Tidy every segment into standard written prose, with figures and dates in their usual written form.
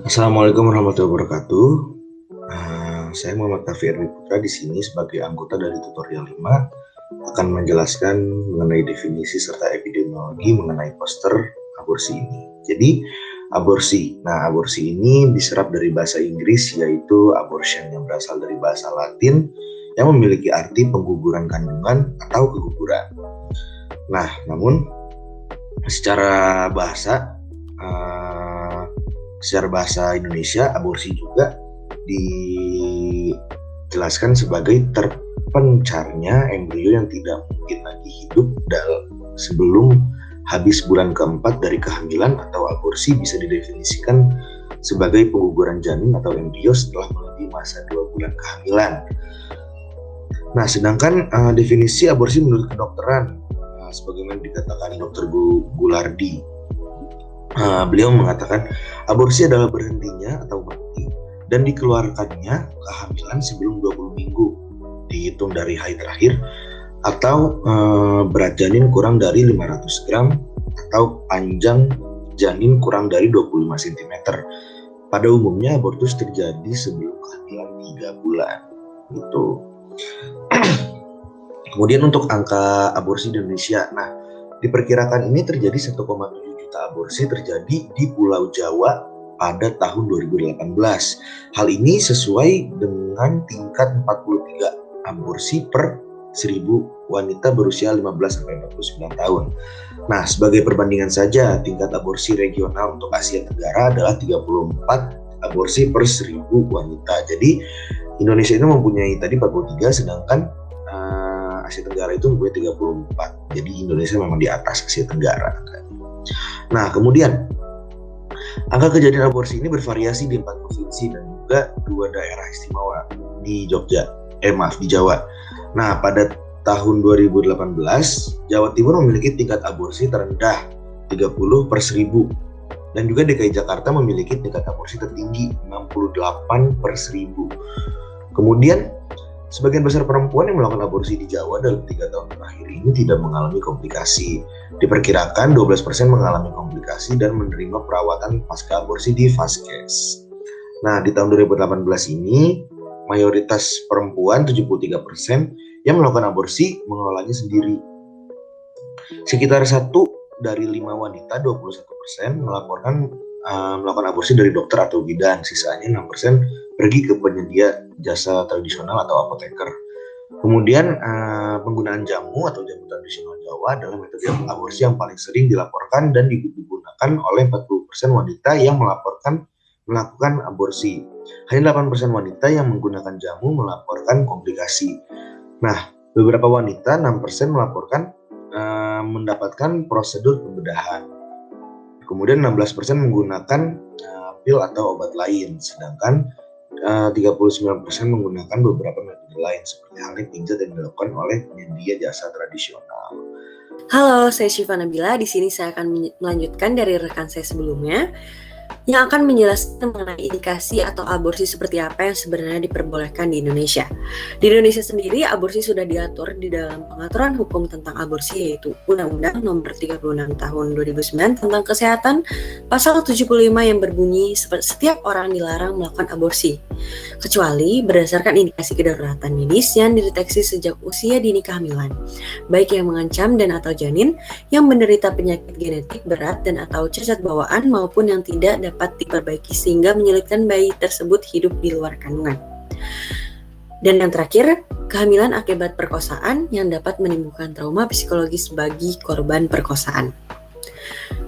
Assalamualaikum warahmatullahi wabarakatuh. Saya Muhammad Tafi Erwi Putra di sini sebagai anggota dari tutorial 5 akan menjelaskan mengenai definisi serta epidemiologi mengenai poster aborsi ini. Jadi aborsi. Nah, aborsi ini diserap dari bahasa Inggris yaitu abortion yang berasal dari bahasa Latin yang memiliki arti pengguguran kandungan atau keguguran. Nah, namun secara bahasa Indonesia, aborsi juga dijelaskan sebagai terpencarnya embrio yang tidak mungkin lagi hidup sebelum habis bulan keempat dari kehamilan, atau aborsi bisa didefinisikan sebagai pengguguran janin atau embrio setelah melebihi masa 2 bulan kehamilan. Nah, sedangkan definisi aborsi menurut kedokteran, sebagaimana dikatakan Dr. Gulardi, beliau mengatakan aborsi adalah berhentinya atau mati dan dikeluarkannya kehamilan sebelum 20 minggu dihitung dari haid terakhir, atau berat janin kurang dari 500 gram atau panjang janin kurang dari 25 cm. Pada umumnya abortus terjadi sebelum kehamilan 3 bulan gitu. Kemudian untuk angka aborsi di Indonesia, nah diperkirakan ini terjadi 1,7 juta aborsi terjadi di Pulau Jawa pada tahun 2018. Hal ini sesuai dengan tingkat 43 aborsi per 1000 wanita berusia 15-49 tahun. Nah, sebagai perbandingan saja, tingkat aborsi regional untuk Asia Tenggara adalah 34 aborsi per 1000 wanita. Jadi Indonesia itu mempunyai tadi 43, sedangkan Asia Tenggara itu mempunyai 34. Jadi Indonesia memang di atas Asia Tenggara. Nah, kemudian angka kejadian aborsi ini bervariasi di 4 provinsi dan juga 2 daerah istimewa di Jawa. Nah, pada tahun 2018, Jawa Timur memiliki tingkat aborsi terendah 30 per 1000. Dan juga DKI Jakarta memiliki tingkat aborsi tertinggi 68 per 1000. Kemudian, sebagian besar perempuan yang melakukan aborsi di Jawa dalam 3 tahun terakhir ini tidak mengalami komplikasi. Diperkirakan 12% mengalami komplikasi dan menerima perawatan pasca aborsi di Vaskes. Nah, di tahun 2018 ini, mayoritas perempuan 73% yang melakukan aborsi mengelolanya sendiri. Sekitar 1 dari 5 wanita, 21% melakukan aborsi dari dokter atau bidan. Sisanya 6% pergi ke penyedia jasa tradisional atau apoteker. Kemudian penggunaan jamu atau jamu tradisional Jawa adalah metode aborsi yang paling sering dilaporkan dan digunakan oleh 40% wanita yang melakukan aborsi. Hanya 8% wanita yang menggunakan jamu melaporkan komplikasi. Nah, beberapa wanita, 6% melaporkan mendapatkan prosedur pembedahan. Kemudian 16% menggunakan pil atau obat lain, sedangkan 39% menggunakan beberapa metode lain seperti halnya pijat yang dilakukan oleh penyedia jasa tradisional. Halo, saya Syifa Nabila. Di sini saya akan melanjutkan dari rekan saya sebelumnya yang akan menjelaskan mengenai indikasi atau aborsi seperti apa yang sebenarnya diperbolehkan di Indonesia. Di Indonesia sendiri, aborsi sudah diatur di dalam pengaturan hukum tentang aborsi, yaitu Undang-Undang Nomor 36 Tahun 2009 tentang Kesehatan, Pasal 75 yang berbunyi setiap orang dilarang melakukan aborsi, kecuali berdasarkan indikasi kedaruratan medis yang dideteksi sejak usia dini kehamilan, baik yang mengancam dan atau janin yang menderita penyakit genetik berat dan atau cacat bawaan maupun yang tidak dapat diperbaiki sehingga menyulitkan bayi tersebut hidup di luar kandungan. Dan yang terakhir, kehamilan akibat perkosaan yang dapat menimbulkan trauma psikologis bagi korban perkosaan.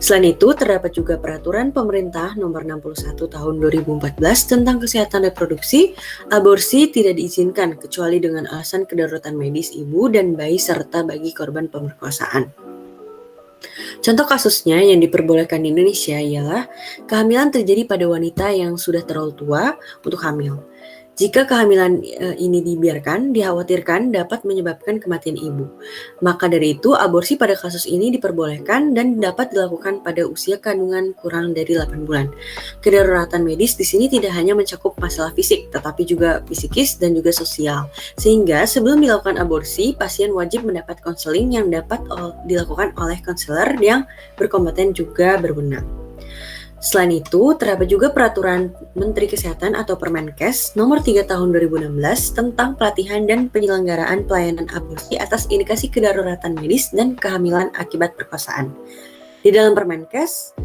Selain itu, terdapat juga peraturan pemerintah nomor 61 tahun 2014 tentang kesehatan reproduksi. Aborsi tidak diizinkan kecuali dengan alasan kedaruratan medis ibu dan bayi serta bagi korban pemerkosaan. Contoh kasusnya yang diperbolehkan di Indonesia ialah kehamilan terjadi pada wanita yang sudah terlalu tua untuk hamil. Jika kehamilan ini dibiarkan, dikhawatirkan dapat menyebabkan kematian ibu. Maka dari itu, aborsi pada kasus ini diperbolehkan dan dapat dilakukan pada usia kandungan kurang dari 8 bulan. Kedaruratan medis di sini tidak hanya mencakup masalah fisik, tetapi juga psikis dan juga sosial. Sehingga sebelum dilakukan aborsi, pasien wajib mendapat konseling yang dapat dilakukan oleh konselor yang berkompeten juga berwenang. Selain itu, terdapat juga Peraturan Menteri Kesehatan atau Permenkes Nomor 3 Tahun 2016 tentang pelatihan dan penyelenggaraan pelayanan aborsi atas indikasi kedaruratan medis dan kehamilan akibat perkosaan. Di dalam Permenkes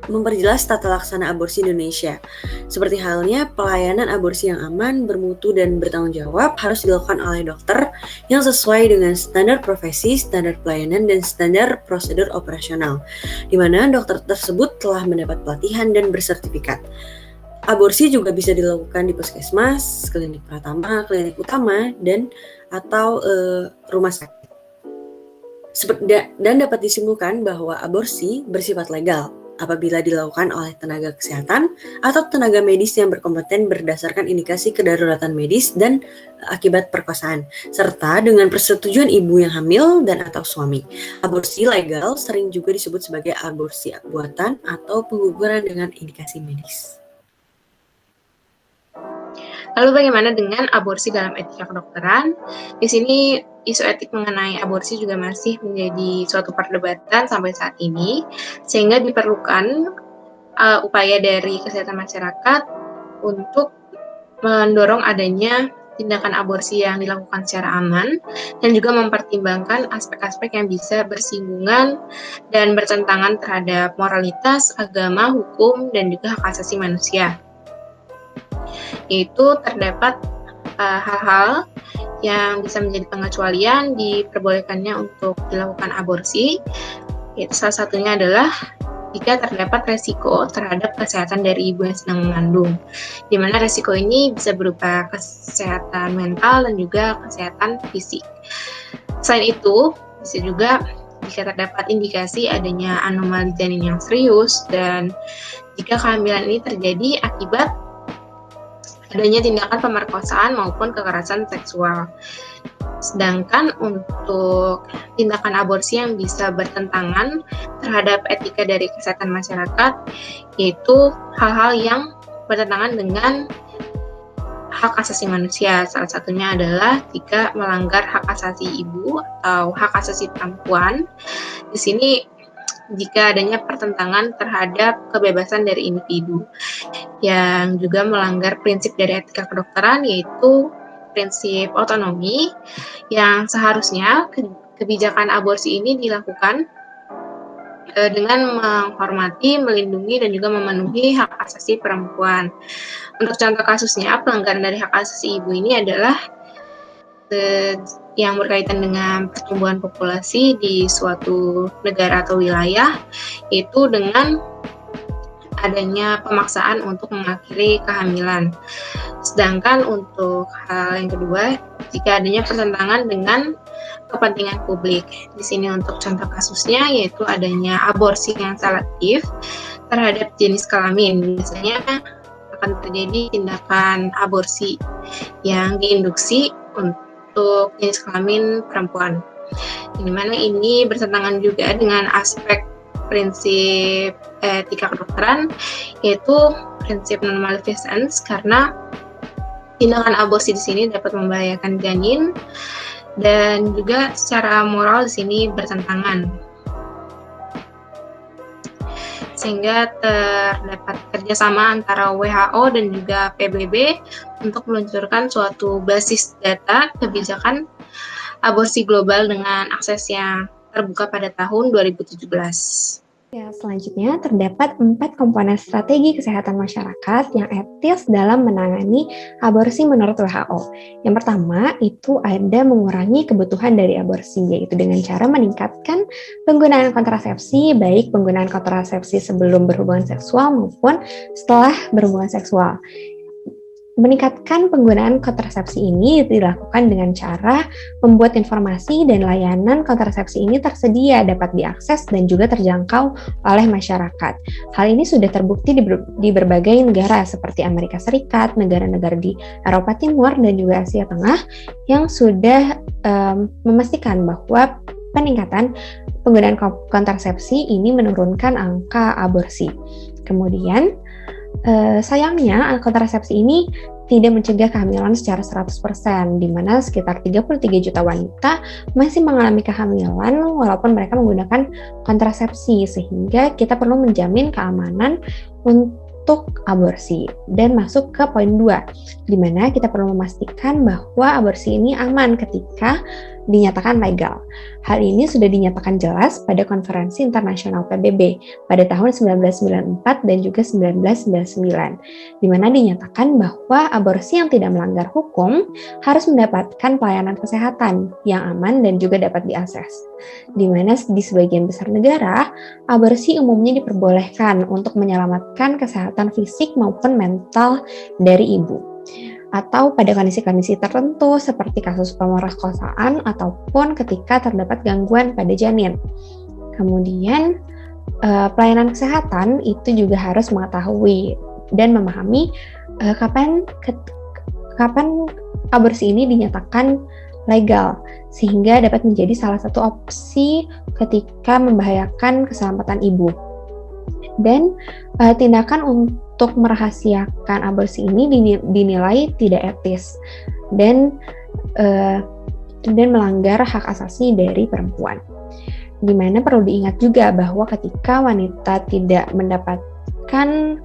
memperjelas tata laksana aborsi Indonesia. Seperti halnya pelayanan aborsi yang aman, bermutu, dan bertanggung jawab harus dilakukan oleh dokter yang sesuai dengan standar profesi, standar pelayanan, dan standar prosedur operasional, di mana dokter tersebut telah mendapat pelatihan dan bersertifikat. Aborsi juga bisa dilakukan di puskesmas, klinik pratama, klinik utama, dan atau rumah sakit. Dan dapat disimpulkan bahwa aborsi bersifat legal apabila dilakukan oleh tenaga kesehatan atau tenaga medis yang berkompeten berdasarkan indikasi kedaruratan medis dan akibat perkosaan, serta dengan persetujuan ibu yang hamil dan atau suami. Aborsi legal sering juga disebut sebagai aborsi buatan atau pengguguran dengan indikasi medis. Lalu bagaimana dengan aborsi dalam etika kedokteran? Di sini isu etik mengenai aborsi juga masih menjadi suatu perdebatan sampai saat ini, sehingga diperlukan upaya dari kesehatan masyarakat untuk mendorong adanya tindakan aborsi yang dilakukan secara aman dan juga mempertimbangkan aspek-aspek yang bisa bersinggungan dan bertentangan terhadap moralitas, agama, hukum, dan juga hak asasi manusia. Yaitu terdapat hal-hal yang bisa menjadi pengecualian diperbolehkannya untuk dilakukan aborsi. Yaitu salah satunya adalah jika terdapat resiko terhadap kesehatan dari ibu yang sedang mengandung, di mana resiko ini bisa berupa kesehatan mental dan juga kesehatan fisik. Selain itu, bisa juga jika terdapat indikasi adanya anomali janin yang serius dan jika kehamilan ini terjadi akibat adanya tindakan pemerkosaan maupun kekerasan seksual. Sedangkan untuk tindakan aborsi yang bisa bertentangan terhadap etika dari kesehatan masyarakat, yaitu hal-hal yang bertentangan dengan hak asasi manusia. Salah satunya adalah jika melanggar hak asasi ibu atau hak asasi perempuan. Di sini jika adanya pertentangan terhadap kebebasan dari individu yang juga melanggar prinsip dari etika kedokteran, yaitu prinsip otonomi, yang seharusnya kebijakan aborsi ini dilakukan dengan menghormati, melindungi, dan juga memenuhi hak asasi perempuan. Untuk contoh kasusnya, pelanggaran dari hak asasi ibu ini adalah yang berkaitan dengan pertumbuhan populasi di suatu negara atau wilayah, yaitu dengan adanya pemaksaan untuk mengakhiri kehamilan. Sedangkan untuk hal yang kedua, jika adanya pertentangan dengan kepentingan publik. Di sini untuk contoh kasusnya yaitu adanya aborsi yang selektif terhadap jenis kelamin. Biasanya akan terjadi tindakan aborsi yang diinduksi untuk jenis kelamin perempuan. Di mana ini bertentangan juga dengan aspek prinsip etika kedokteran, yaitu prinsip non-maleficence, karena tindakan aborsi di sini dapat membahayakan janin dan juga secara moral di sini bertentangan. Sehingga terdapat kerjasama antara WHO dan juga PBB untuk meluncurkan suatu basis data kebijakan aborsi global dengan akses yang terbuka pada tahun 2017. Ya, selanjutnya terdapat 4 komponen strategi kesehatan masyarakat yang etis dalam menangani aborsi menurut WHO. Yang pertama itu ada mengurangi kebutuhan dari aborsi, yaitu dengan cara meningkatkan penggunaan kontrasepsi, baik penggunaan kontrasepsi sebelum berhubungan seksual maupun setelah berhubungan seksual. Meningkatkan penggunaan kontrasepsi ini dilakukan dengan cara membuat informasi dan layanan kontrasepsi ini tersedia, dapat diakses dan juga terjangkau oleh masyarakat. Hal ini sudah terbukti di berbagai negara seperti Amerika Serikat, negara-negara di Eropa Timur dan juga Asia Tengah yang sudah memastikan bahwa peningkatan penggunaan kontrasepsi ini menurunkan angka aborsi. Kemudian sayangnya, kontrasepsi ini tidak mencegah kehamilan secara 100%, di mana sekitar 33 juta wanita masih mengalami kehamilan walaupun mereka menggunakan kontrasepsi, sehingga kita perlu menjamin keamanan untuk aborsi. Dan masuk ke poin 2, di mana kita perlu memastikan bahwa aborsi ini aman ketika dinyatakan legal. Hal ini sudah dinyatakan jelas pada Konferensi Internasional PBB pada tahun 1994 dan juga 1999, di mana dinyatakan bahwa aborsi yang tidak melanggar hukum harus mendapatkan pelayanan kesehatan yang aman dan juga dapat diakses. Di mana di sebagian besar negara, aborsi umumnya diperbolehkan untuk menyelamatkan kesehatan fisik maupun mental dari ibu, atau pada kondisi-kondisi tertentu seperti kasus pemerkosaan ataupun ketika terdapat gangguan pada janin. Kemudian pelayanan kesehatan itu juga harus mengetahui dan memahami kapan aborsi ini dinyatakan legal, sehingga dapat menjadi salah satu opsi ketika membahayakan keselamatan ibu. Dan tindakan untuk merahasiakan aborsi ini dinilai tidak etis dan melanggar hak asasi dari perempuan. Di mana perlu diingat juga bahwa ketika wanita tidak mendapatkan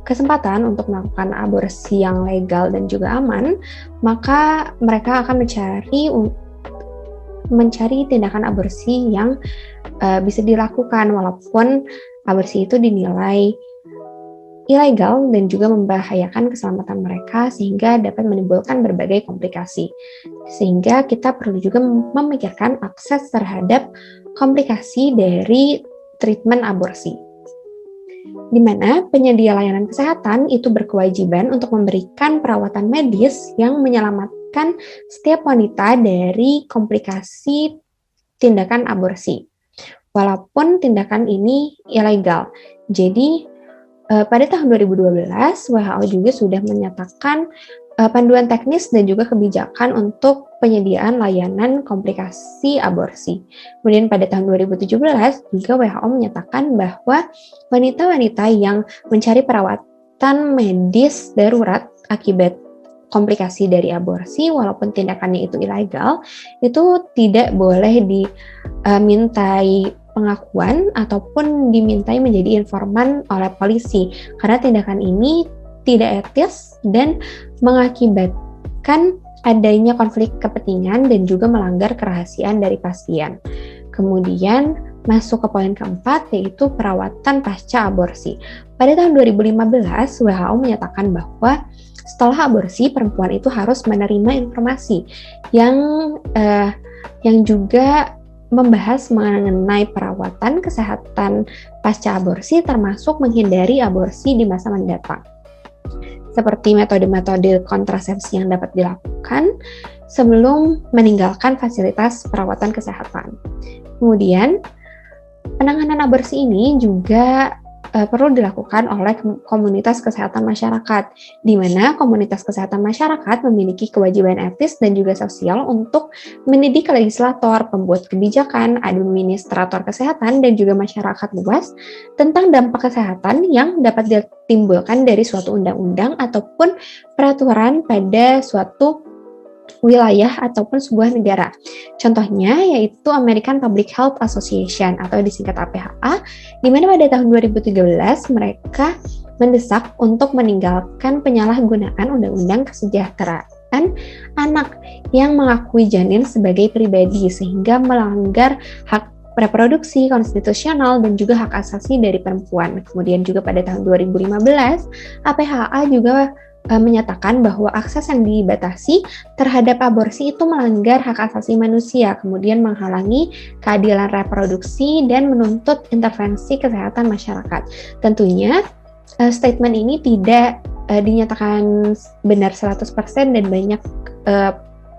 kesempatan untuk melakukan aborsi yang legal dan juga aman, maka mereka akan mencari tindakan aborsi yang bisa dilakukan walaupun aborsi itu dinilai ilegal dan juga membahayakan keselamatan mereka sehingga dapat menimbulkan berbagai komplikasi. Sehingga kita perlu juga memikirkan akses terhadap komplikasi dari treatment aborsi, di mana penyedia layanan kesehatan itu berkewajiban untuk memberikan perawatan medis yang menyelamatkan setiap wanita dari komplikasi tindakan aborsi, walaupun tindakan ini ilegal. Jadi, pada tahun 2012, WHO juga sudah menyatakan panduan teknis dan juga kebijakan untuk penyediaan layanan komplikasi aborsi. Kemudian pada tahun 2017 juga WHO menyatakan bahwa wanita-wanita yang mencari perawatan medis darurat akibat komplikasi dari aborsi walaupun tindakannya itu ilegal, itu tidak boleh dimintai pengakuan ataupun dimintai menjadi informan oleh polisi, karena tindakan ini tidak etis dan mengakibatkan adanya konflik kepentingan dan juga melanggar kerahasiaan dari pasien. Kemudian masuk ke poin keempat, yaitu perawatan pasca aborsi. Pada tahun 2015, WHO menyatakan bahwa setelah aborsi, perempuan itu harus menerima informasi yang juga membahas mengenai perawatan kesehatan pasca aborsi, termasuk menghindari aborsi di masa mendatang. Seperti metode-metode kontrasepsi yang dapat dilakukan sebelum meninggalkan fasilitas perawatan kesehatan. Kemudian, penanganan aborsi ini juga perlu dilakukan oleh komunitas kesehatan masyarakat, di mana komunitas kesehatan masyarakat memiliki kewajiban etis dan juga sosial untuk mendidik legislator, pembuat kebijakan, administrator kesehatan, dan juga masyarakat luas tentang dampak kesehatan yang dapat ditimbulkan dari suatu undang-undang ataupun peraturan pada suatu wilayah ataupun sebuah negara. Contohnya yaitu American Public Health Association atau disingkat APHA, di mana pada tahun 2013 mereka mendesak untuk meninggalkan penyalahgunaan Undang-Undang Kesejahteraan Anak yang mengakui janin sebagai pribadi sehingga melanggar hak reproduksi konstitusional dan juga hak asasi dari perempuan. Kemudian juga pada tahun 2015 APHA juga menyatakan bahwa akses yang dibatasi terhadap aborsi itu melanggar hak asasi manusia, kemudian menghalangi keadilan reproduksi dan menuntut intervensi kesehatan masyarakat. Tentunya statement ini tidak dinyatakan benar 100% dan banyak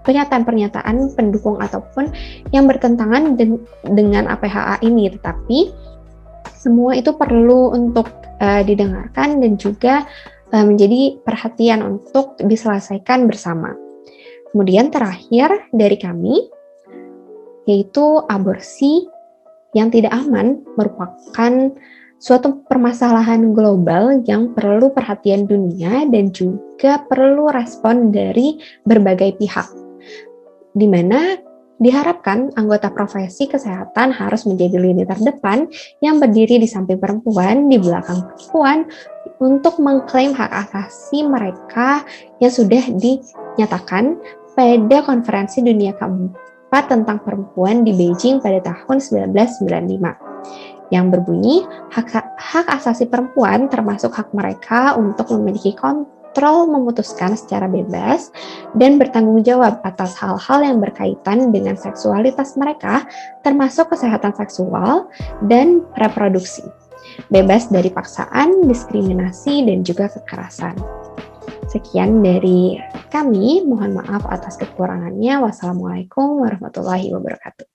pernyataan-pernyataan pendukung ataupun yang bertentangan dengan APHA ini, tetapi semua itu perlu untuk didengarkan dan juga menjadi perhatian untuk diselesaikan bersama. Kemudian terakhir dari kami, yaitu aborsi yang tidak aman merupakan suatu permasalahan global yang perlu perhatian dunia dan juga perlu respon dari berbagai pihak, di mana diharapkan anggota profesi kesehatan harus menjadi lini terdepan yang berdiri di samping perempuan, di belakang perempuan, untuk mengklaim hak asasi mereka yang sudah dinyatakan pada Konferensi Dunia keempat tentang perempuan di Beijing pada tahun 1995, yang berbunyi hak asasi perempuan termasuk hak mereka untuk memiliki kontrol memutuskan secara bebas dan bertanggung jawab atas hal-hal yang berkaitan dengan seksualitas mereka, termasuk kesehatan seksual dan reproduksi, bebas dari paksaan, diskriminasi, dan juga kekerasan. Sekian dari kami, mohon maaf atas kekurangannya. Wassalamualaikum warahmatullahi wabarakatuh.